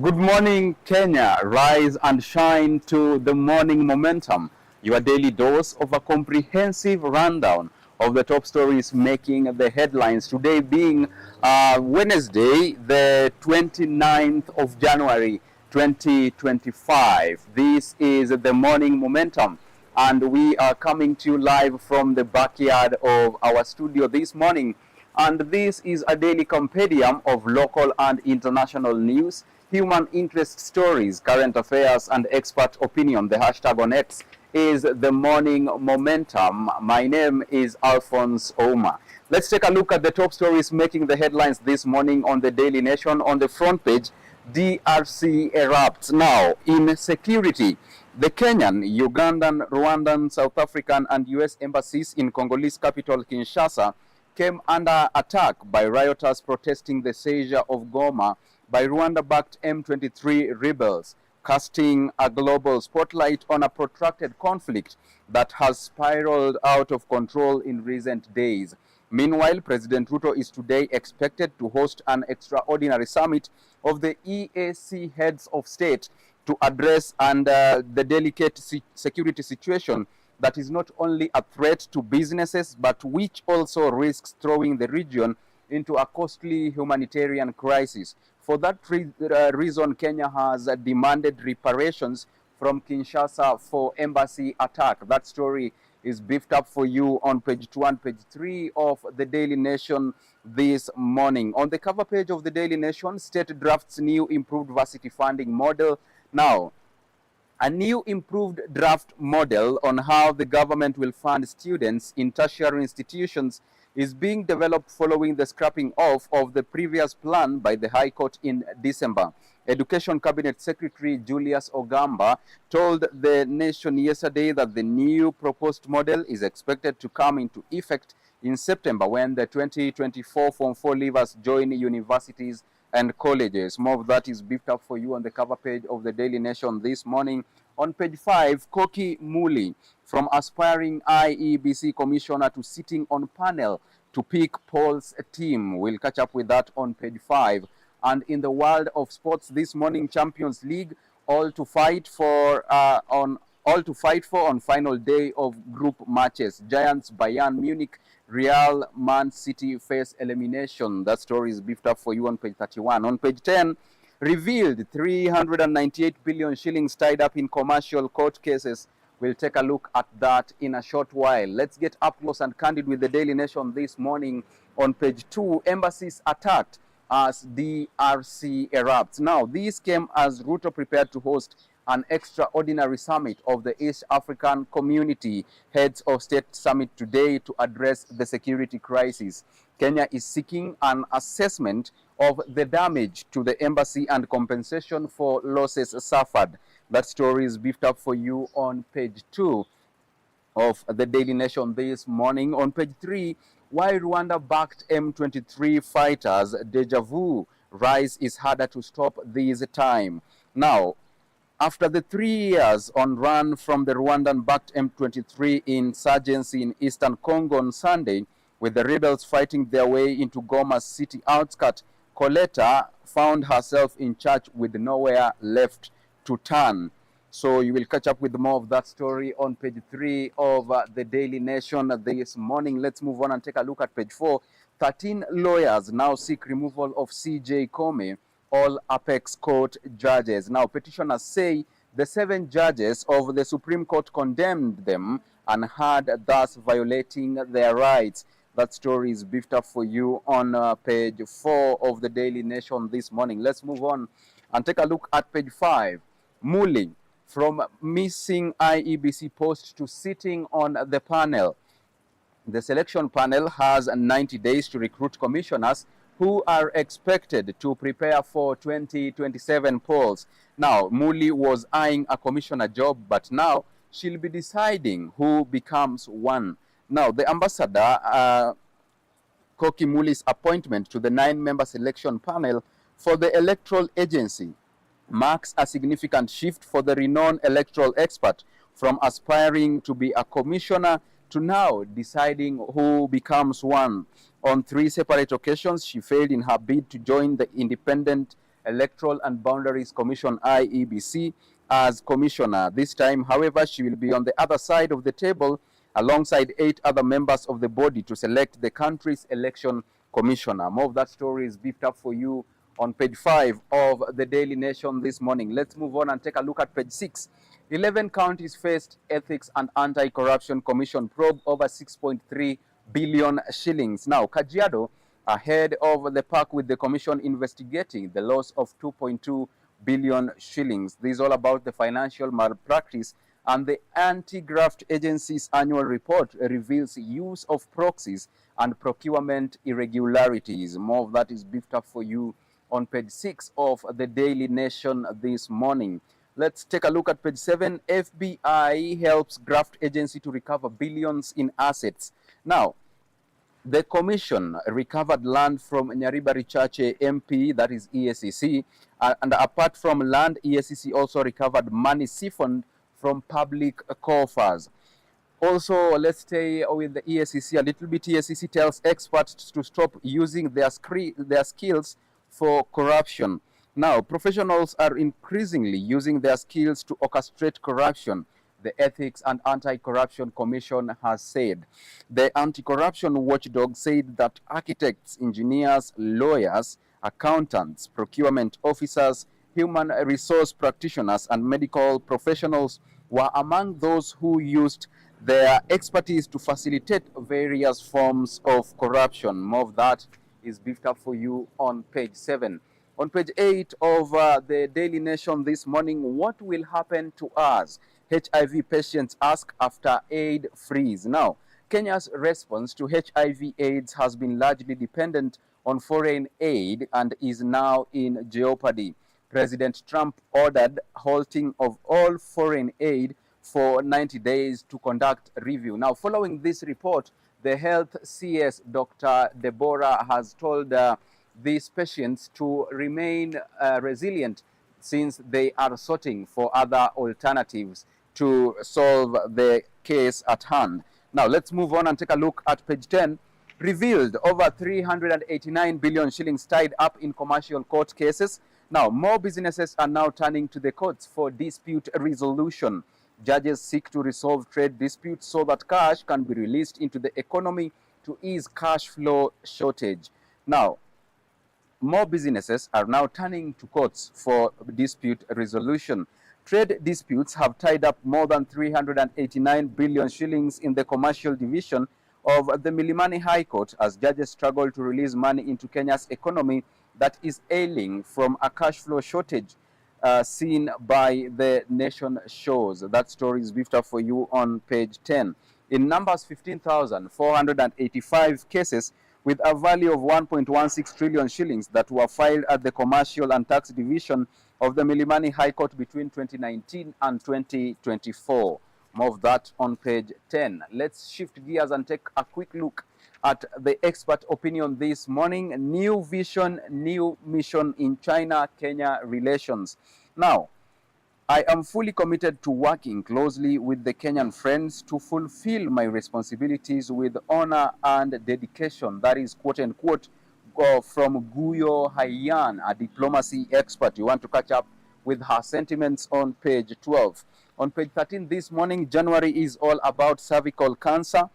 Good morning, Kenya. Rise and shine to the morning momentum. Your daily dose of a comprehensive rundown of the top stories making the headlines. Today being Wednesday, the 29th of January, 2025. This is the morning momentum, and we are coming to you live from the backyard of our studio this morning. And this is a daily compendium of local and international news, human interest stories, current affairs, and expert opinion. The hashtag on X is the morning momentum. My name is Alfonsoh. Let's take a look at the top stories making the headlines this morning on the Daily Nation. On the front page, DRC erupts. Now, in security, the Kenyan, Ugandan, Rwandan, South African, and US embassies in Congolese capital Kinshasa came under attack by rioters protesting the seizure of Goma by Rwanda-backed M23 rebels, casting a global spotlight on a protracted conflict that has spiraled out of control in recent days. Meanwhile, President Ruto is today expected to host an extraordinary summit of the EAC heads of state to address the delicate security situation that is not only a threat to businesses, but which also risks throwing the region into a costly humanitarian crisis. For that reason, Kenya has demanded reparations from Kinshasa for embassy attack. That story is beefed up for you on page 2 and page 3 of the Daily Nation this morning. On the cover page of the Daily Nation, state drafts new improved varsity funding model. Now, a new improved draft model on how the government will fund students in tertiary institutions is being developed following the scrapping off of the previous plan by the High Court in December. Education Cabinet Secretary Julius Ogamba told the Nation yesterday that the new proposed model is expected to come into effect in September when the 2024 Form 4 leavers join universities and colleges. More of that is beefed up for you on the cover page of the Daily Nation this morning. On page 5, Koki Muli, from aspiring IEBC commissioner to sitting on panel to pick Paul's team. We'll catch up with that on page 5. And in the world of sports this morning, Champions League, all to fight for on final day of group matches. Giants, Bayern Munich, Real, Man City face elimination. That story is beefed up for you on page 31. On page 10, revealed 398 billion shillings tied up in commercial court cases. We'll take a look at that in a short while. Let's get up close and candid with the Daily Nation this morning. On page 2, embassies attacked as DRC erupts. Now, this came as Ruto prepared to host an extraordinary summit of the East African Community Heads of State Summit today to address the security crisis. Kenya is seeking an assessment of the damage to the embassy and compensation for losses suffered. That story is beefed up for you on page 2 of the Daily Nation this morning. On page 3, why Rwanda-backed M23 fighters deja vu, rise is harder to stop this time. Now, after the 3 years on run from the Rwandan-backed M23 insurgency in eastern Congo on Sunday, with the rebels fighting their way into Goma's city outskirts, Coletta found herself in church with nowhere left to turn. So you will catch up with more of that story on page 3 of the Daily Nation this morning. Let's move on and take a look at page 4. 13 lawyers now seek removal of CJ Kome, all Apex Court judges. Now, petitioners say the 7 judges of the Supreme Court condemned them and had thus violating their rights. That story is beefed up for you on page 4 of the Daily Nation this morning. Let's move on and take a look at page 5. Muli, from missing IEBC post to sitting on the panel. The selection panel has 90 days to recruit commissioners who are expected to prepare for 2027 polls. Now, Muli was eyeing a commissioner job, but now she'll be deciding who becomes one. Now, the ambassador, Koki Muli's appointment to the 9-member selection panel for the electoral agency marks a significant shift for the renowned electoral expert from aspiring to be a commissioner to now deciding who becomes one. On 3 separate occasions, she failed in her bid to join the independent Electoral and Boundaries Commission, IEBC, as commissioner. This time, however, she will be on the other side of the table alongside 8 other members of the body to select the country's election commissioner. More of that story is beefed up for you on page 5 of the Daily Nation this morning. Let's move on and take a look at page 6. 11 counties faced Ethics and Anti-Corruption Commission probe over 6.3 billion shillings. Now, Kajiado ahead of the pack with the commission investigating the loss of 2.2 billion shillings. This is all about the financial malpractice, and the Anti-Graft Agency's annual report reveals use of proxies and procurement irregularities. More of that is beefed up for you on page 6 of the Daily Nation this morning. Let's take a look at page 7. FBI helps graft agency to recover billions in assets. Now, the commission recovered land from Nyaribari Chache MP, that is EACC, and apart from land, EACC also recovered money siphoned from public coffers. Also, let's stay with the EACC a little bit. EACC tells experts to stop using their skills for corruption. Now, professionals are increasingly using their skills to orchestrate corruption, the Ethics and Anti-Corruption Commission has said. The anti-corruption watchdog said that architects, engineers, lawyers, accountants, procurement officers, human resource practitioners, and medical professionals were among those who used their expertise to facilitate various forms of corruption. More of that is beefed up for you on page 7. On page 8 of the Daily Nation this morning, what will happen to us? HIV patients ask after aid freeze. Now, Kenya's response to HIV/AIDS has been largely dependent on foreign aid and is now in jeopardy. President Trump ordered halting of all foreign aid for 90 days to conduct review. Now, following this report, the health CS, Dr. Deborah, has told these patients to remain resilient since they are sorting for other alternatives to solve the case at hand. Now, let's move on and take a look at page 10. Revealed over 389 billion shillings tied up in commercial court cases. Now, more businesses are now turning to the courts for dispute resolution. Judges seek to resolve trade disputes so that cash can be released into the economy to ease cash flow shortage. Now, more businesses are now turning to courts for dispute resolution. Trade disputes have tied up more than 389 billion shillings in the commercial division of the Milimani High Court as judges struggle to release money into Kenya's economy that is ailing from a cash flow shortage seen by the Nation shows. That story is beefed up for you on page 10. In numbers, 15,485 cases with a value of 1.16 trillion shillings that were filed at the Commercial and Tax Division of the Milimani High Court between 2019 and 2024. More of that on page 10. Let's shift gears and take a quick look at the expert opinion this morning. New vision, new mission in China-Kenya relations. Now, I am fully committed to working closely with the Kenyan friends to fulfill my responsibilities with honor and dedication. That is quote unquote from Guyo Haiyan, a diplomacy expert. You want to catch up with her sentiments on page 12. On page 13 this morning, January is all about cervical cancer.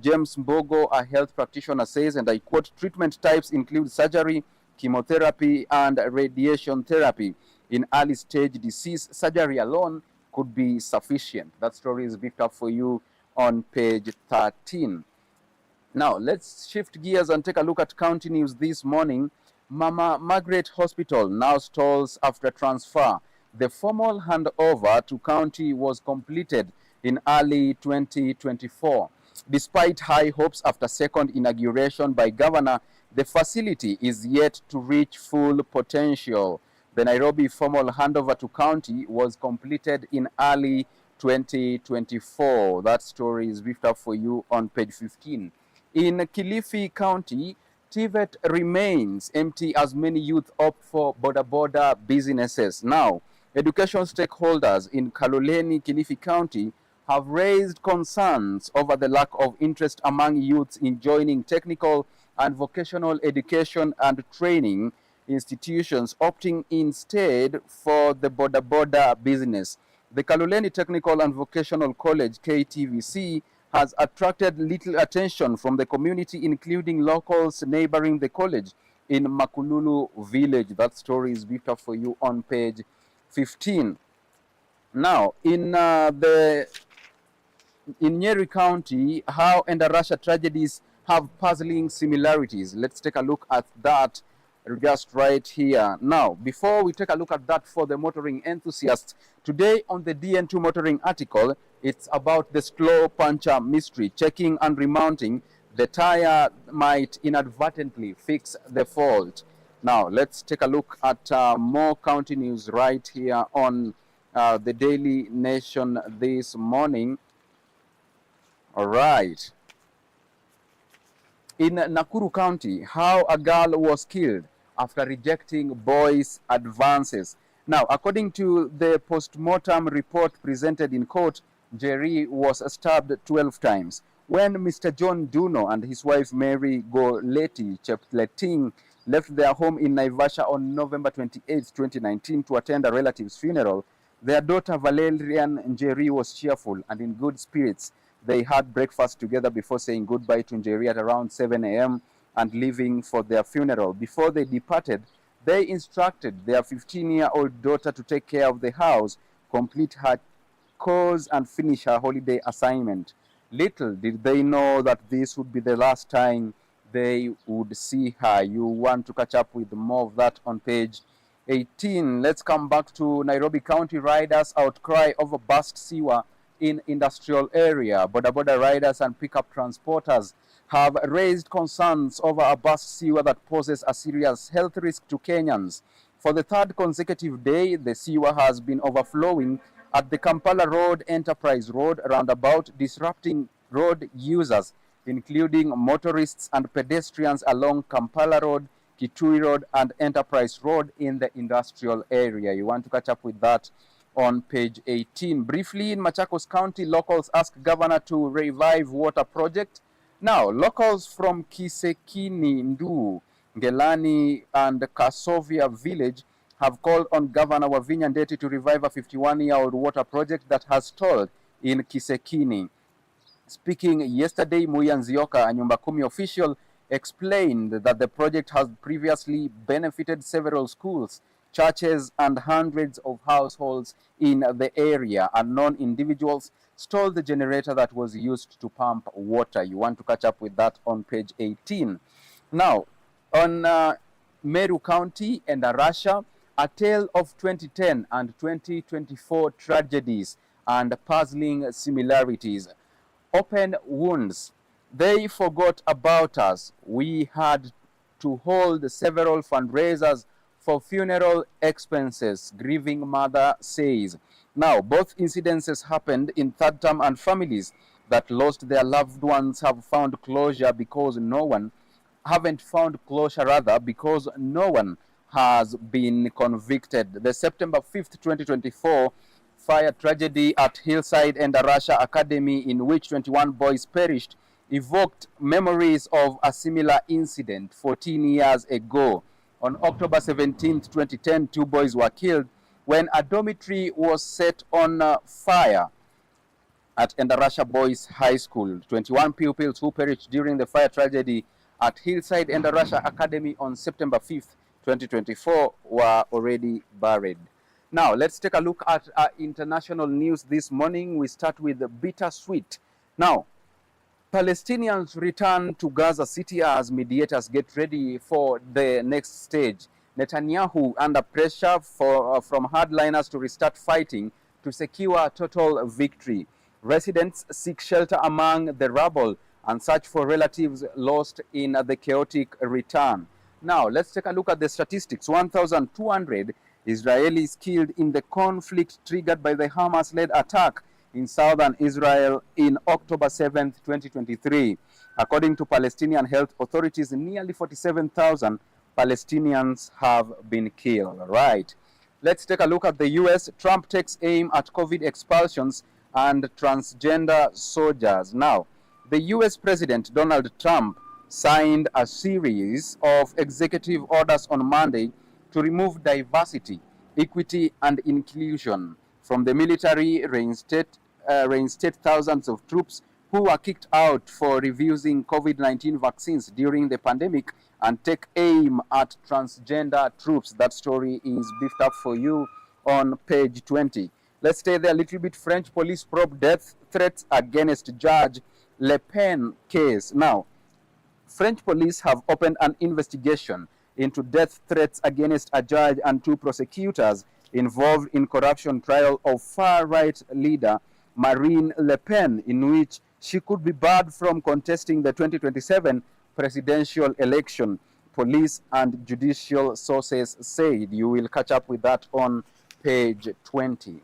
James Mbogo, a health practitioner, says, and I quote, treatment types include surgery, chemotherapy, and radiation therapy. In early stage disease, surgery alone could be sufficient. That story is beefed up for you on page 13. Now, let's shift gears and take a look at county news this morning. Mama Margaret Hospital now stalls after transfer. The formal handover to county was completed in early 2024. Despite high hopes after second inauguration by Governor, the facility is yet to reach full potential. The Nairobi formal handover to county was completed in early 2024. That story is beefed up for you on page 15. In Kilifi County, TVET remains empty as many youth opt for border businesses. Now, education stakeholders in Kaloleni, Kilifi County have raised concerns over the lack of interest among youths in joining technical and vocational education and training institutions, opting instead for the border business. The Kaloleni Technical and Vocational College, KTVC, has attracted little attention from the community, including locals neighboring the college in Makululu village. That story is beefed up for you on page 15. Now, in Nyeri County, how Endarasha tragedies have puzzling similarities. Let's take a look at that just right here. Now, before we take a look at that for the motoring enthusiasts, today on the DN2 motoring article, it's about the slow puncher mystery. Checking and remounting the tire might inadvertently fix the fault. Now, let's take a look at more county news right here on the Daily Nation this morning. All right. In Nakuru County, how a girl was killed after rejecting boys' advances. Now, according to the post-mortem report presented in court, Jerry was stabbed 12 times. When Mr. John Duno and his wife Mary Goleti Chepleting left their home in Naivasha on November 28, 2019 to attend a relative's funeral, their daughter Valerian Njeri was cheerful and in good spirits. They had breakfast together before saying goodbye to Njeri at around 7 a.m. and leaving for their funeral. Before they departed, they instructed their 15-year-old daughter to take care of the house, complete her chores, and finish her holiday assignment. Little did they know that this would be the last time they would see her. You want to catch up with more of that on page 18. Let's come back to Nairobi County. Riders outcry over burst sewer in industrial area. Boda riders and pickup transporters have raised concerns over a burst sewer that poses a serious health risk to Kenyans. For the third consecutive day, the sewer has been overflowing at the Kampala Road Enterprise Road roundabout, disrupting road users, including motorists and pedestrians along Kampala Road, Kitui Road, and Enterprise Road in the industrial area. You want to catch up with that on page 18. Briefly, in Machakos County, locals ask governor to revive water project. Now, locals from Kisekini, Ndu, Ngelani, and Kasovia village have called on Governor Wavinya Ndeti to revive a 51-year-old water project that has stalled in Kisekini. Speaking yesterday, Muya Nzioka, a Nyumba Kumi official, explained that the project has previously benefited several schools, churches, and hundreds of households in the area. Unknown individuals stole the generator that was used to pump water. You want to catch up with that on page 18. Now, on Meru County and Arusha, a tale of 2010 and 2024 tragedies and puzzling similarities. Open wounds. They forgot about us. We had to hold several fundraisers for funeral expenses, grieving mother says. Now, both incidences happened in third term, and families that lost their loved ones have found closure because no one has been convicted. The September 5th, 2024 fire tragedy at Hillside and Arusha Academy, in which 21 boys perished, evoked memories of a similar incident 14 years ago. On October 17, 2010, 2 boys were killed when a dormitory was set on fire at Endarasha Boys High School. 21 pupils who perished during the fire tragedy at Hillside Endarasha Academy on September 5th, 2024 were already buried. Now, let's take a look at international news this morning. We start with the bittersweet. Now, Palestinians return to Gaza City as mediators get ready for the next stage. Netanyahu under pressure from hardliners to restart fighting to secure total victory. Residents seek shelter among the rubble and search for relatives lost in the chaotic return. Now, let's take a look at the statistics. 1,200 Israelis killed in the conflict triggered by the Hamas-led attack in southern Israel in October 7, 2023. According to Palestinian health authorities, nearly 47,000 Palestinians have been killed. Right. Let's take a look at the U.S. Trump takes aim at COVID expulsions and transgender soldiers. Now, the U.S. President Donald Trump signed a series of executive orders on Monday to remove diversity, equity, and inclusion from the military, reinstate thousands of troops who were kicked out for refusing COVID-19 vaccines during the pandemic, and take aim at transgender troops. That story is beefed up for you on page 20. Let's stay there a little bit. French police probe death threats against Judge Le Pen case. Now, French police have opened an investigation into death threats against a judge and two prosecutors involved in corruption trial of far-right leader Marine Le Pen, in which she could be barred from contesting the 2027 presidential election, police and judicial sources said. You will catch up with that on page 20.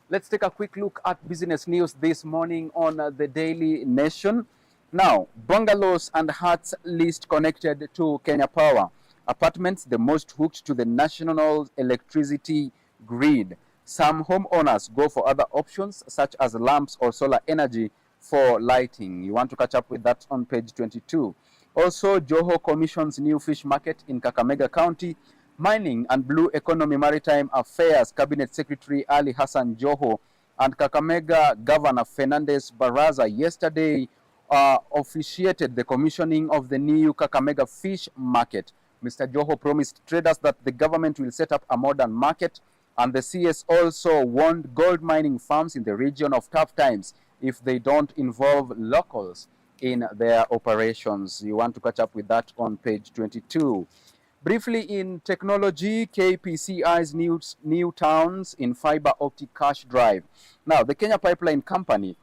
Let's take a quick look at business news this morning on the Daily Nation. Now, bungalows and huts list connected to Kenya Power. Apartments the most hooked to the national electricity grid. Some homeowners go for other options such as lamps or solar energy for lighting. You want to catch up with that on page 22. Also, Joho commissions new fish market in Kakamega County. Mining and Blue Economy Maritime Affairs Cabinet Secretary Ali Hassan Joho and Kakamega Governor Fernandez Baraza yesterday officiated the commissioning of the new Kakamega fish market. Mr. Joho promised traders that the government will set up a modern market, and the CS also warned gold mining firms in the region of tough times if they don't involve locals in their operations. You want to catch up with that on page 22. Briefly in technology, KPCI's new towns in fiber optic cash drive. Now, the Kenya Pipeline Company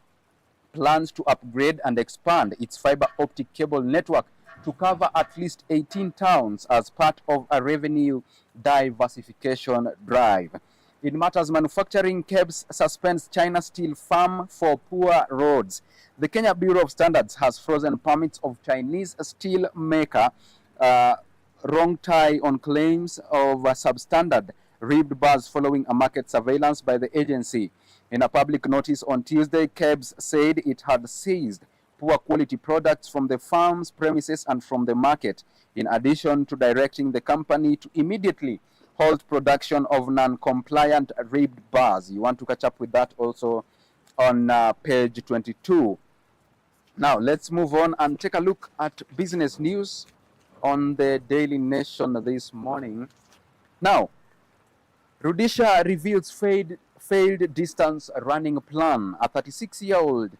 plans to upgrade and expand its fiber optic cable network to cover at least 18 towns as part of a revenue diversification drive. In matters manufacturing, KEBS suspends China steel firm for poor roads. The Kenya Bureau of Standards has frozen permits of Chinese steel maker Rongtai on claims of substandard ribbed bars following a market surveillance by the agency. In a public notice on Tuesday, KEBS said it had seized poor quality products from the farm's premises and from the market, in addition to directing the company to immediately halt production of non-compliant ribbed bars. You want to catch up with that also on page 22. Now, let's move on and take a look at business news on the Daily Nation this morning. Now, Rudisha reveals failed distance running plan. A 36-year-old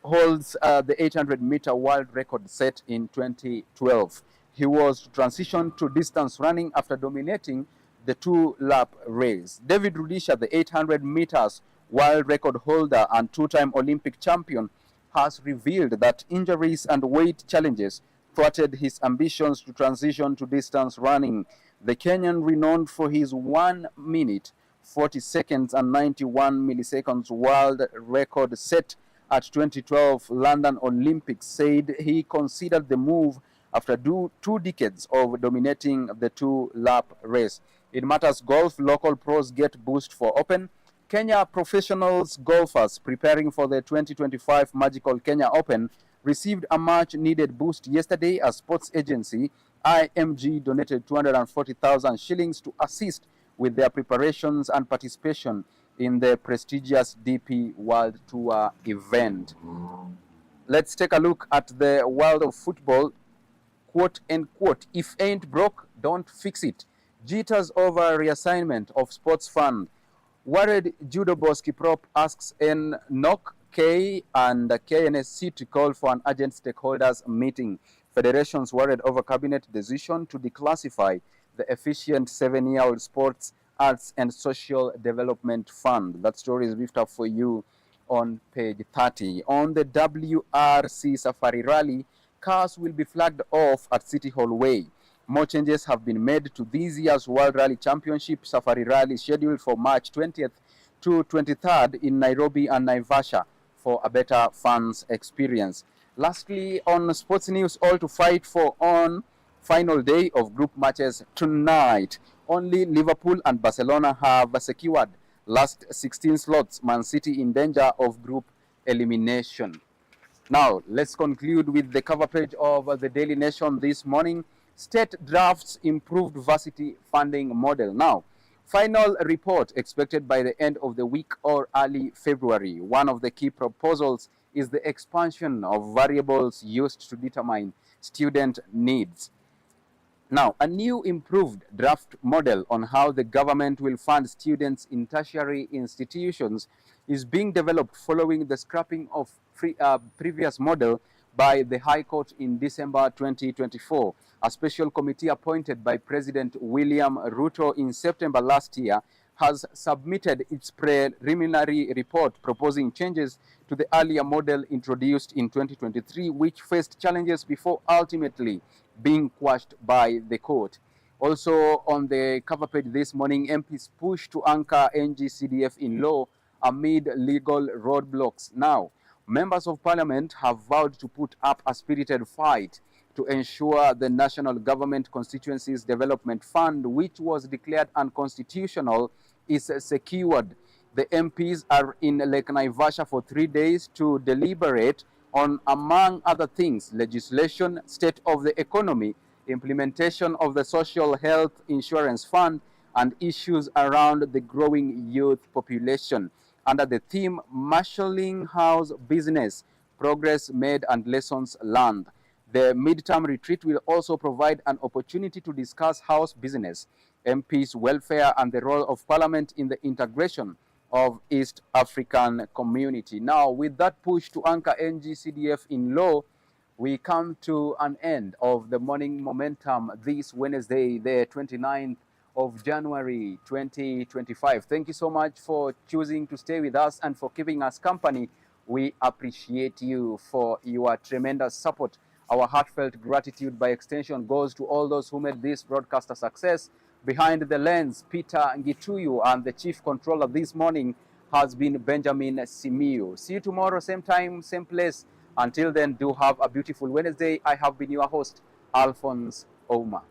holds the 800-meter world record set in 2012. He was transitioned to distance running after dominating the two-lap race. David Rudisha, the 800 meters world record holder and two-time Olympic champion, has revealed that injuries and weight challenges thwarted his ambitions to transition to distance running. The Kenyan, renowned for his 1 minute, 40 seconds and 91 milliseconds world record set at 2012 London Olympics, said he considered the move after 2 decades of dominating the two-lap race. In matters golf, local pros get boost for Open. Kenya professionals golfers preparing for the 2025 Magical Kenya Open received a much-needed boost yesterday as sports agency IMG donated 240,000 shillings to assist with their preparations and participation in the prestigious DP World Tour event. Let's take a look at the world of football. Quote and quote, if ain't broke, don't fix it. Jitters over reassignment of sports fund. Worried judo boss Kiprop asks NOC, K and KNSC to call for an urgent stakeholders meeting. Federations worried over cabinet decision to declassify the efficient 7-year-old sports, arts and social development fund. That story is beefed up for you on page 30. On the WRC Safari Rally, cars will be flagged off at City Hall Way. More changes have been made to this year's World Rally Championship Safari Rally, scheduled for March 20th to 23rd in Nairobi and Naivasha for a better fans experience. Lastly, on sports news, all to fight for on final day of group matches tonight. Only Liverpool and Barcelona have secured last 16 slots. Man City in danger of group elimination. Now, let's conclude with the cover page of the Daily Nation this morning. State drafts improved varsity funding model. Now, final report expected by the end of the week or early February. One of the key proposals is the expansion of variables used to determine student needs. Now, a new improved draft model on how the government will fund students in tertiary institutions is being developed following the scrapping of previous model by the High Court in December 2024. A special committee appointed by President William Ruto in September last year has submitted its preliminary report proposing changes to the earlier model introduced in 2023, which faced challenges before ultimately being quashed by the court. Also on the cover page this morning, MPs push to anchor NGCDF in law amid legal roadblocks. Now, members of parliament have vowed to put up a spirited fight to ensure the national government constituencies development fund, which was declared unconstitutional, is secured. The MPs are in Lake Naivasha for 3 days to deliberate on, among other things, legislation, state of the economy, implementation of the social health insurance fund, and issues around the growing youth population. Under the theme, Marshalling House Business, Progress Made and Lessons Learned. The midterm retreat will also provide an opportunity to discuss house business, MPs' welfare, and the role of Parliament in the integration of East African community. Now, with that push to anchor NGCDF in law, we come to an end of the morning momentum this Wednesday, the 29th of January 2025. Thank you so much for choosing to stay with us and for keeping us company. We appreciate you for your tremendous support. Our heartfelt gratitude by extension goes to all those who made this broadcast a success. Behind the lens, Peter Ngituyu, and the chief controller this morning has been Benjamin Simiyu. See you tomorrow, same time, same place. Until then, do have a beautiful Wednesday. I have been your host, Alfonsoh Ouma.